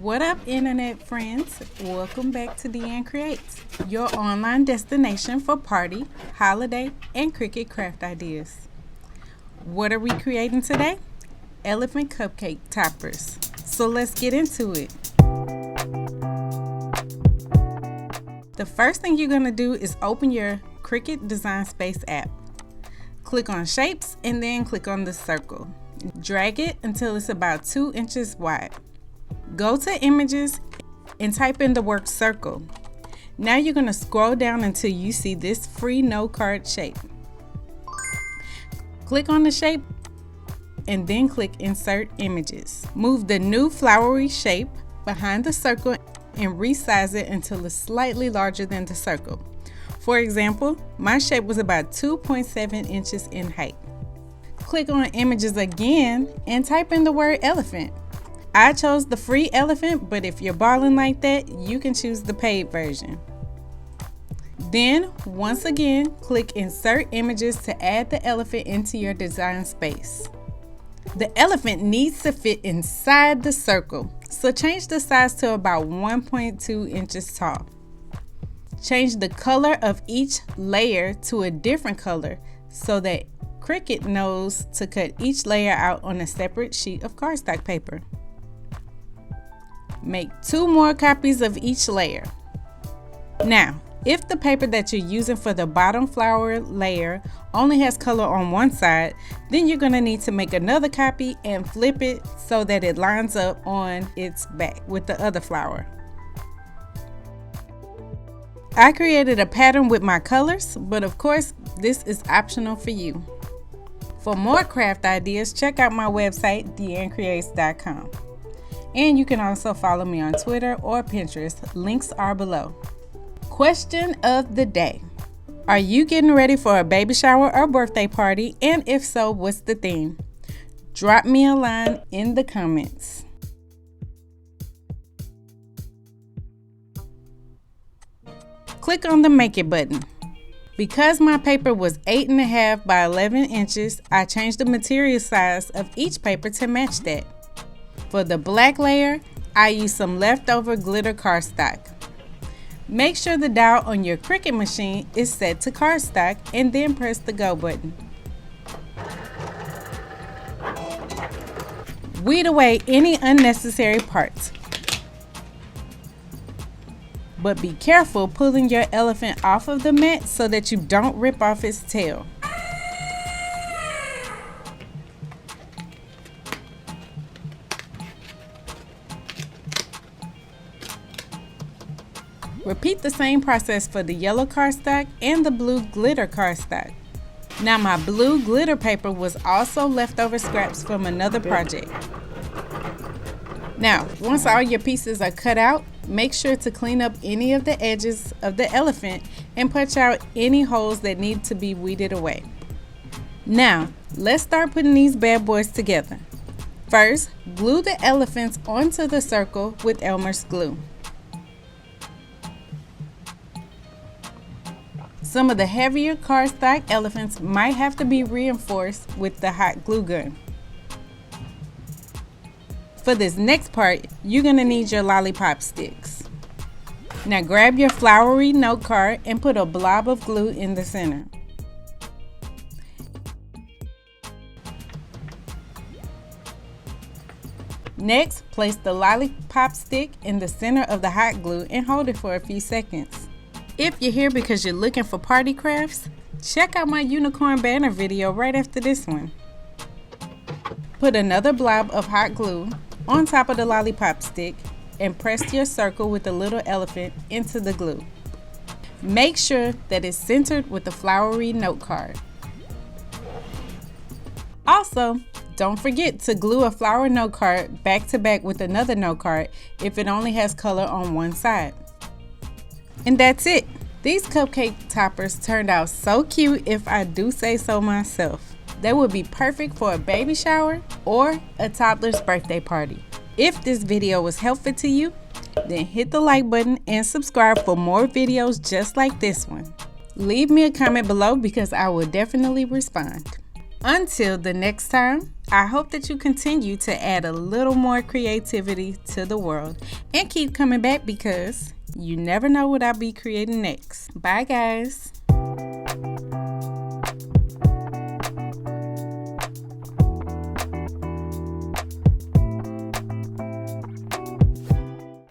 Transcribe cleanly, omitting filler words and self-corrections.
What up, internet friends? Welcome back to Deanne Creates, your online destination for party, holiday, and Cricut craft ideas. What are we creating today? Elephant cupcake toppers. So let's get into it. The first thing you're going to do is open your Cricut Design Space app. Click on Shapes and then click on the circle. Drag it until it's about 2 inches wide. Go to Images and type in the word circle. Now you're going to scroll down until you see this free note card shape. Click on the shape and then click Insert Images. Move the new flowery shape behind the circle and resize it until it's slightly larger than the circle. For example, my shape was about 2.7 inches in height. Click on Images again and type in the word elephant. I chose the free elephant, but if you're balling like that, you can choose the paid version. Then, once again, click Insert Images to add the elephant into your design space. The elephant needs to fit inside the circle, so change the size to about 1.2 inches tall. Change the color of each layer to a different color so that Cricut knows to cut each layer out on a separate sheet of cardstock paper. Make 2 more copies of each layer. Now, if the paper that you're using for the bottom flower layer only has color on one side, then you're going to need to make another copy and flip it so that it lines up on its back with the other flower. I created a pattern with my colors, but of course, this is optional for you. For more craft ideas, check out my website, deannecreates.com. And you can also follow me on Twitter or Pinterest. Links are below. Question of the day. Are you getting ready for a baby shower or birthday party? And if so, what's the theme? Drop me a line in the comments. Click on the Make It button. Because my paper was 8.5 by 11 inches, I changed the material size of each paper to match that. For the black layer, I used some leftover glitter cardstock. Make sure the dial on your Cricut machine is set to cardstock and then press the Go button. Weed away any unnecessary parts. But be careful pulling your elephant off of the mat so that you don't rip off its tail. Repeat the same process for the yellow cardstock and the blue glitter cardstock. Now my blue glitter paper was also leftover scraps from another project. Now, once all your pieces are cut out, make sure to clean up any of the edges of the elephant and punch out any holes that need to be weeded away. Now, let's start putting these bad boys together. First, glue the elephants onto the circle with Elmer's glue. Some of the heavier cardstock elephants might have to be reinforced with the hot glue gun. For this next part, you're going to need your lollipop sticks. Now grab your flowery note card and put a blob of glue in the center. Next, place the lollipop stick in the center of the hot glue and hold it for a few seconds. If you're here because you're looking for party crafts, check out my unicorn banner video right after this one. Put another blob of hot glue on top of the lollipop stick and press your circle with the little elephant into the glue. Make sure that it's centered with the flowery note card. Also, don't forget to glue a flower note card back to back with another note card if it only has color on one side. And that's it. These cupcake toppers turned out so cute, if I do say so myself. They would be perfect for a baby shower or a toddler's birthday party. If this video was helpful to you, then hit the like button and subscribe for more videos just like this one. Leave me a comment below because I will definitely respond. Until the next time, I hope that you continue to add a little more creativity to the world and keep coming back because you never know what I'll be creating next. Bye guys.